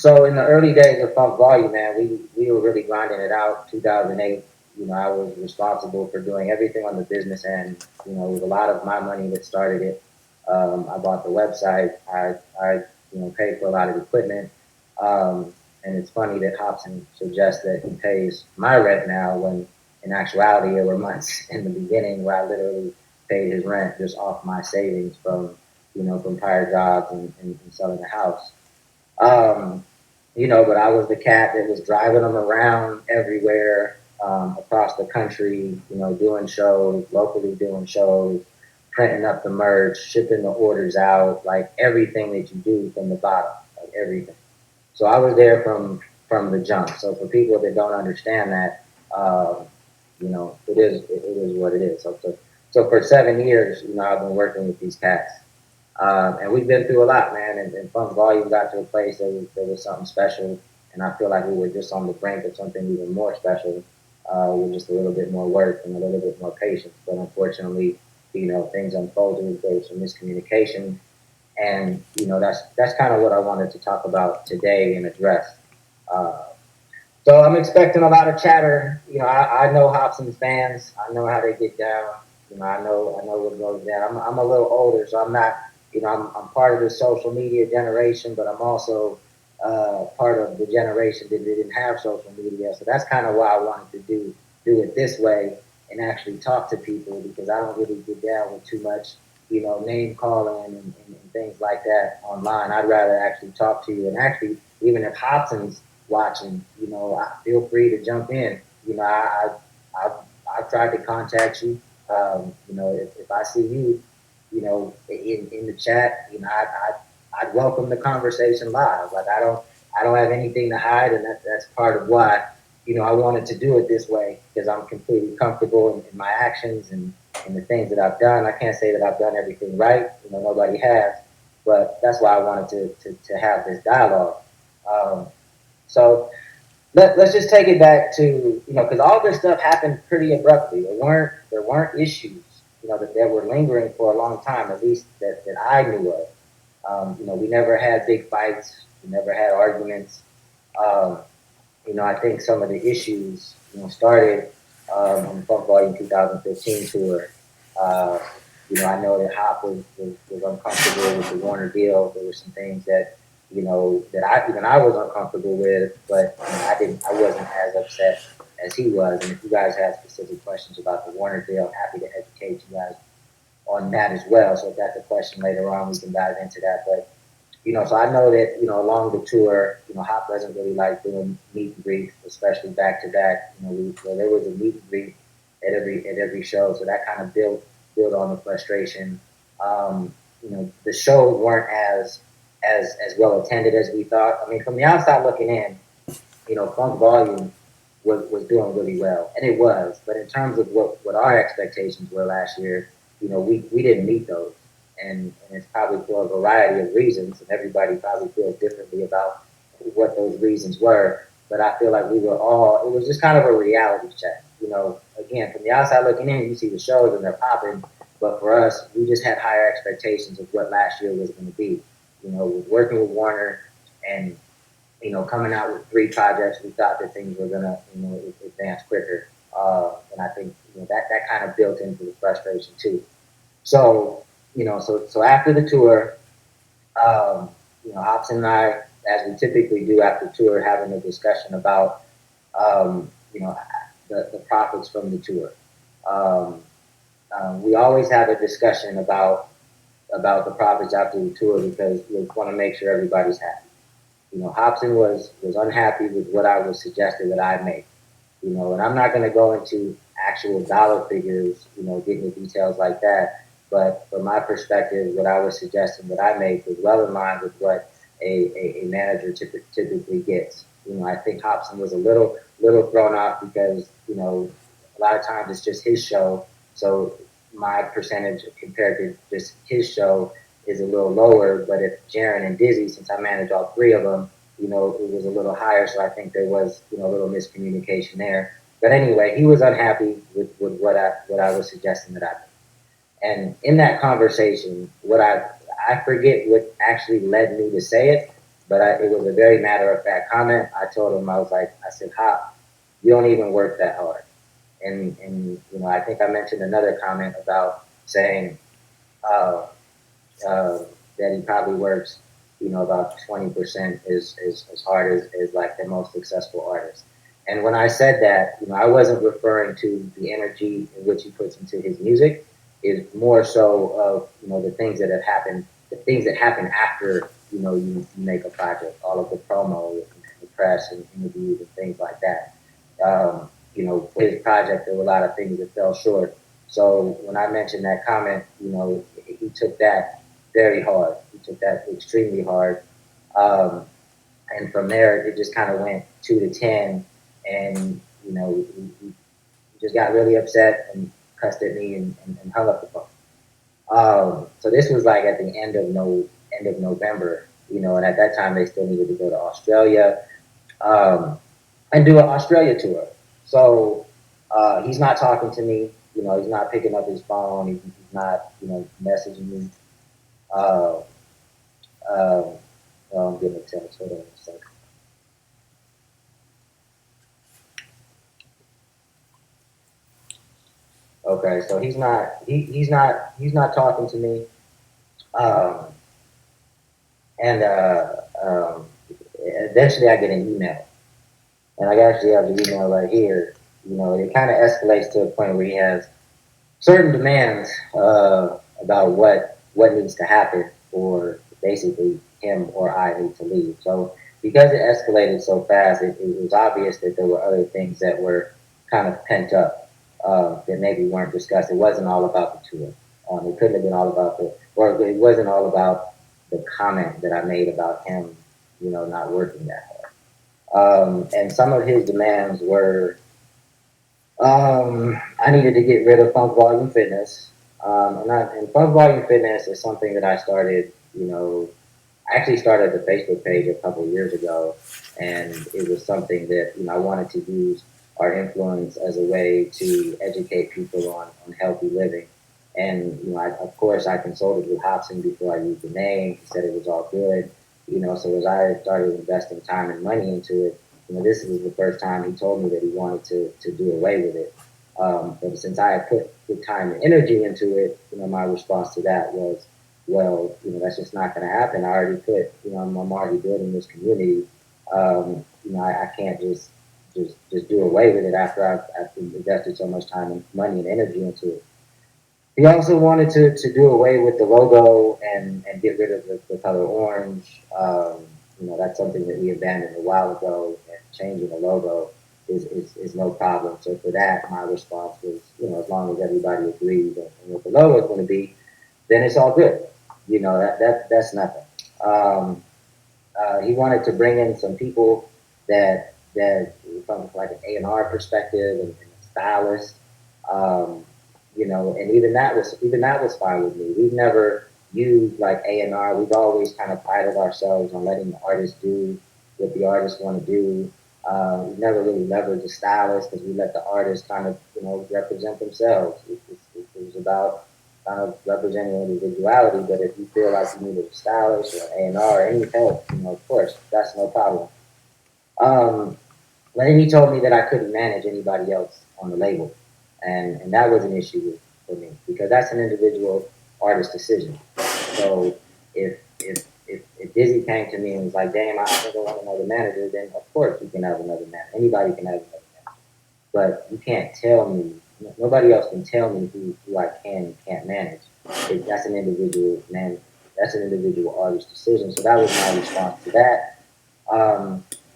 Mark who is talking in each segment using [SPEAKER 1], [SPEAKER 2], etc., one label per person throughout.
[SPEAKER 1] So in the early days of Funk Volume, man, we were really grinding it out. 2008, I was responsible for doing everything on the business end. It was a lot of my money that started it. I bought the website. I paid for a lot of equipment. And it's funny that Hopsin suggests that he pays my rent now when in actuality there were months in the beginning where I literally paid his rent just off my savings from prior jobs and selling a house. Um, but I was the cat that was driving them around everywhere across the country, doing shows, locally doing shows, printing up the merch, shipping the orders out, like everything that you do from the bottom, like everything. So I was there from the jump. So for people that don't understand that, it is what it is. So for 7 years, I've been working with these cats. And we've been through a lot, man. And Funk Volume got to a place that was something special. And I feel like we were just on the brink of something even more special with just a little bit more work and a little bit more patience. But unfortunately, things unfolded. There was some miscommunication. And, that's kind of what I wanted to talk about today and address. Uh, so I'm expecting a lot of chatter. I know Hobson's fans. I know how they get down. I know what goes down. I'm a little older, so I'm not. I'm part of the social media generation, but I'm also part of the generation that didn't have social media. So that's kind of why I wanted to do it this way and actually talk to people because I don't really get down with too much, name calling and things like that online. I'd rather actually talk to you and actually even if Hobson's watching, I feel free to jump in. I've, I've tried to contact you. If I see you, in the chat, I'd welcome the conversation live. Like I don't have anything to hide, and that's part of why, I wanted to do it this way because I'm completely comfortable in my actions and the things that I've done. I can't say that I've done everything right. Nobody has, but that's why I wanted to have this dialogue. Um, so let's just take it back to because all this stuff happened pretty abruptly. There weren't issues that were lingering for a long time, at least that I knew of. We never had big fights. We never had arguments. Um, I think some of the issues started on the Funk Volume 2015 tour. Uh, I know that Hop was uncomfortable with the Warner deal. There were some things that I was uncomfortable with, but I wasn't as upset as he was. And if you guys have specific questions about the Warner deal, I'm happy to educate you guys on that as well. So if that's a question later on, we can dive into that. But so I know that along the tour, Hop doesn't really like doing meet and greets, especially back to back. There was a meet and greet at every show, so that kind of built on the frustration. The shows weren't as well attended as we thought. I mean, from the outside looking in, Funk Volume was doing really well, and it was. But in terms of what our expectations were last year, we didn't meet those, and it's probably for a variety of reasons, and everybody probably feels differently about what those reasons were. But I feel like we were all. It was just kind of a reality check. Again, from the outside looking in, you see the shows and they're popping, but for us, we just had higher expectations of what last year was going to be. With working with Warner and coming out with 3 projects, we thought that things were gonna advance quicker, and I think that kind of built into the frustration too. So so after the tour, Hobson and I, as we typically do after tour, having a discussion about um, you know the profits from the tour. Um, we always have a discussion about the profits after the tour because we want to make sure everybody's happy. Hobson was unhappy with what I was suggesting that I make. And I'm not going to go into actual dollar figures, getting the details like that. But from my perspective, what I was suggesting that I make was well in line with what a manager typically gets. I think Hobson was a little thrown off because a lot of times it's just his show, so my percentage compared to just his show is a little lower. But if Jaron and Dizzy, since I manage all 3 of them, it was a little higher. So I think there was, a little miscommunication there. But anyway, he was unhappy with what I was suggesting that I did. And in that conversation, I forget what actually led me to say it, But it was a very matter of fact comment. I told him, I said, Hop, you don't even work that hard. And I think I mentioned another comment about saying uh, uh, that he probably works, about 20% as hard as like the most successful artist. And when I said that, I wasn't referring to the energy in which he puts into his music. Is more so of the things that have happened, the things that happen after you make a project, all of the promo and the press and interviews and things like that. For his project, there were a lot of things that fell short. So when I mentioned that comment, he took that very hard. He took that extremely hard. Um, and from there, it just kind of went 2 to 10. And, he just got really upset and cussed at me and hung up the phone. So this was like at the end of November, and at that time they still needed to go to Australia and do an Australia tour. So he's not talking to me. He's not picking up his phone. He's not, messaging me. Uh, uh, I'm getting a text. Hold on a second. Okay, so he's not talking to me. Um, and eventually I get an email, and I actually have the email right here. It kind of escalates to a point where he has certain demands about what needs to happen for basically him or I need to leave. So because it escalated so fast, it was obvious that there were other things that were kind of pent up that maybe weren't discussed. It wasn't all about the tour. It couldn't have been all about or it wasn't all about the comment that I made about him, not working that hard. And some of his demands were I needed to get rid of Funk Volume Fitness. And Funk Volume Fitness is something that I started, I actually started the Facebook page a couple of years ago. And it was something that, I wanted to use our influence as a way to educate people on healthy living. And, of course, I consulted with Hopsin before I used the name. He said it was all good. So as I started investing time and money into it, this was the first time he told me that he wanted to do away with it. But since I had put the time and energy into it, my response to that was, well, that's just not going to happen. I already put, I'm already building this community. I can't just do away with it after I've invested so much time and money and energy into it. He also wanted to do away with the logo and get rid of the color orange. That's something that we abandoned a while ago, and changing the logo is no problem. So for that, my response was, as long as everybody agrees and what the logo is going to be, then it's all good. That's nothing. He wanted to bring in some people that from like an A&R perspective and a stylist. Um, and even that was fine with me. We've never used like A&R. We've always kind of prided ourselves on letting the artist do what the artists want to do. We've never really leveraged a stylist because we let the artists kind of represent themselves. It was about kind of representing individuality. But if you feel like you need a stylist or A&R or any help, of course that's no problem. Um, but then he told me that I couldn't manage anybody else on the label, and that was an issue for me because that's an individual artist decision. So if Dizzy came to me and was like, "Damn, I think I want another manager," then of course you can have another manager. Anybody can have another manager, but you can't tell me. Nobody else can tell me who I can and can't manage. That's an individual man. That's an individual artist decision. So that was my response to that.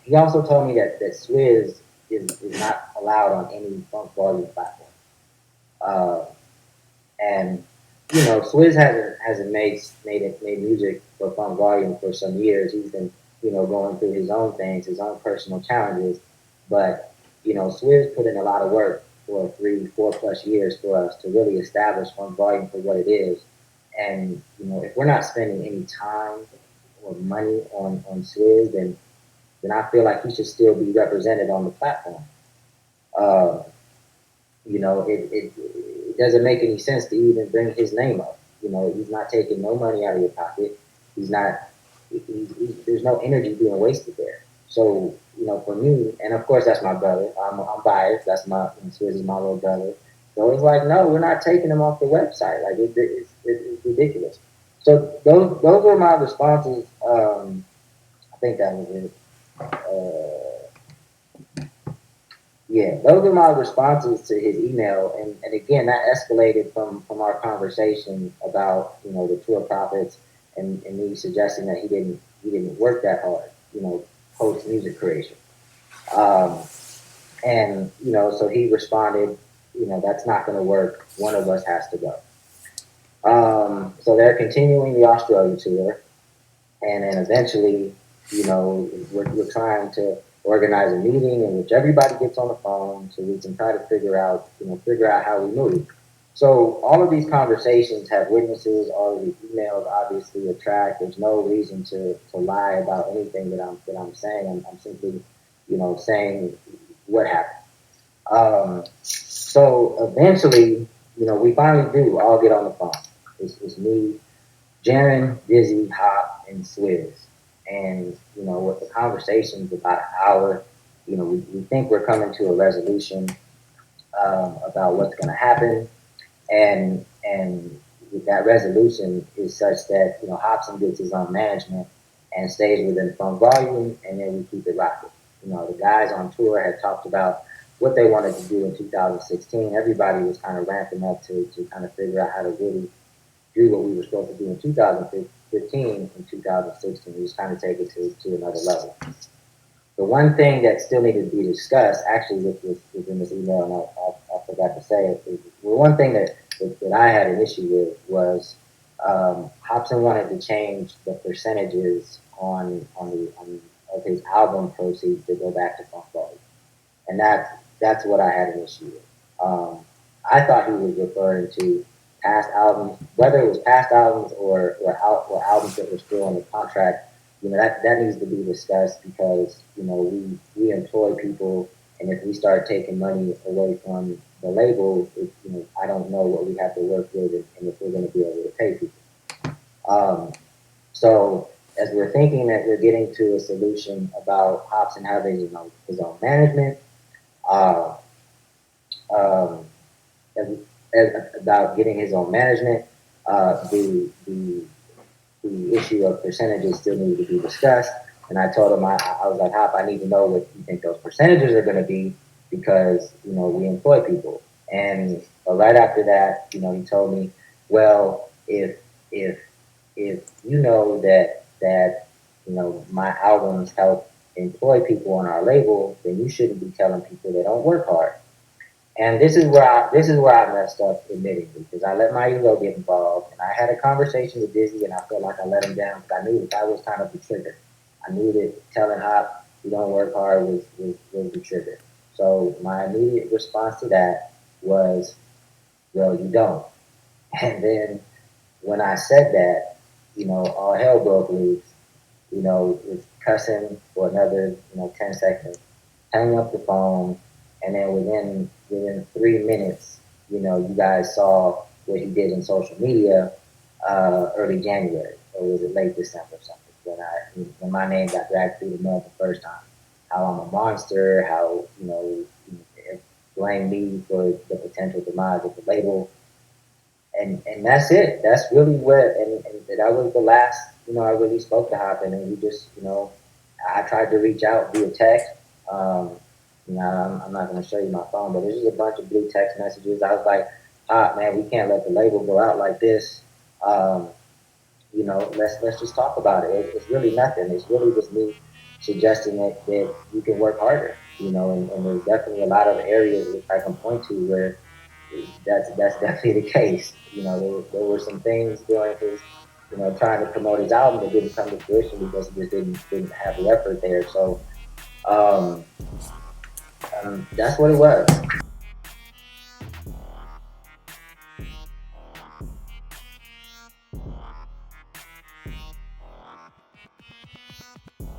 [SPEAKER 1] He also told me that Swizz is not allowed on any funk volume platform. Uh, and Swizz hasn't made music for funk volume for some years. He's been going through his own things, his own personal challenges. But Swizz put in a lot of work for 3, 4+ years for us to really establish funk volume for what it is. And if we're not spending any time or money on Swizz, then I feel like he should still be represented on the platform. Uh, it doesn't make any sense to even bring his name up. He's not taking no money out of your pocket. He's not. there's no energy being wasted there. So, for me, and of course that's my brother. I'm biased. That's Swizz is my little brother. So it's like, no, we're not taking him off the website. Like it's ridiculous. So those were my responses. I think that was it. Yeah, those are my responses to his email, and again, that escalated from our conversation about the tour profits and me suggesting that he didn't work that hard, post music creation, um, and so he responded, that's not going to work. One of us has to go. So they're continuing the Australia tour, and then eventually, we're trying to organize a meeting in which everybody gets on the phone so we can try to figure out how we move. So all of these conversations have witnesses. All of these emails obviously are tracked. There's no reason to lie about anything that I'm saying. I'm simply, saying what happened. So eventually, we finally do all get on the phone. It's me, Jaren, Dizzy, Hop, and Swizz. And, with the conversations about an hour, we think we're coming to a resolution about what's going to happen. And that resolution is such that, Hopsin gets his own management and stays within Funk Volume, and then we keep it rocking. The guys on tour had talked about what they wanted to do in 2016. Everybody was kind of ramping up to kind of figure out how to really do what we were supposed to do in 2015 and 2016. We just kind of take it to another level. The one thing that still needed to be discussed, actually, was in this email, and I forgot to say it. The one thing that I had an issue with was Hopsin wanted to change the percentages on of his album proceeds to go back to Funk Volume, and that's what I had an issue with. I thought he was referring to past albums, whether it was past albums or albums that were still on the contract. That needs to be discussed because we employ people, and if we start taking money away from the label, I don't know what we have to work with and if we're going to be able to pay people. So as we're thinking that we're getting to a solution about Hopsin having his own management, uh, um, about getting his own management, the issue of percentages still need to be discussed. And I told him, I was like, Hop, I need to know what you think those percentages are going to be because, we employ people. And right after that, he told me, well, if, if you know that, my albums help employ people on our label, then you shouldn't be telling people they don't work hard. And this is where I messed up admittingly because I let my ego get involved and I had a conversation with Dizzy and I felt like I let him down because I knew that was kind of the trigger. I knew that telling Hop you don't work hard was the trigger. So my immediate response to that was, well, you don't. And then when I said that, all hell broke loose. With cussing for another 10 seconds, hang up the phone, and then within 3 minutes, you guys saw what he did in social media early January, or was it late December or something? When my name got dragged through the mud the first time, how I'm a monster, how blame me for the potential demise of the label, and that's it. That's really what, and that was the last I really spoke to Hop, and we just I tried to reach out via text. Um, I'm not going to show you my phone, but there's just a bunch of blue text messages. I was like, man, we can't let the label go out like this. Let's just talk about it. It's really nothing. It's really just me suggesting that you can work harder. And there's definitely a lot of areas which I can point to where that's definitely the case. There were some things during his, trying to promote his album that didn't come to fruition because he just didn't have the effort there. So um, that's what it was.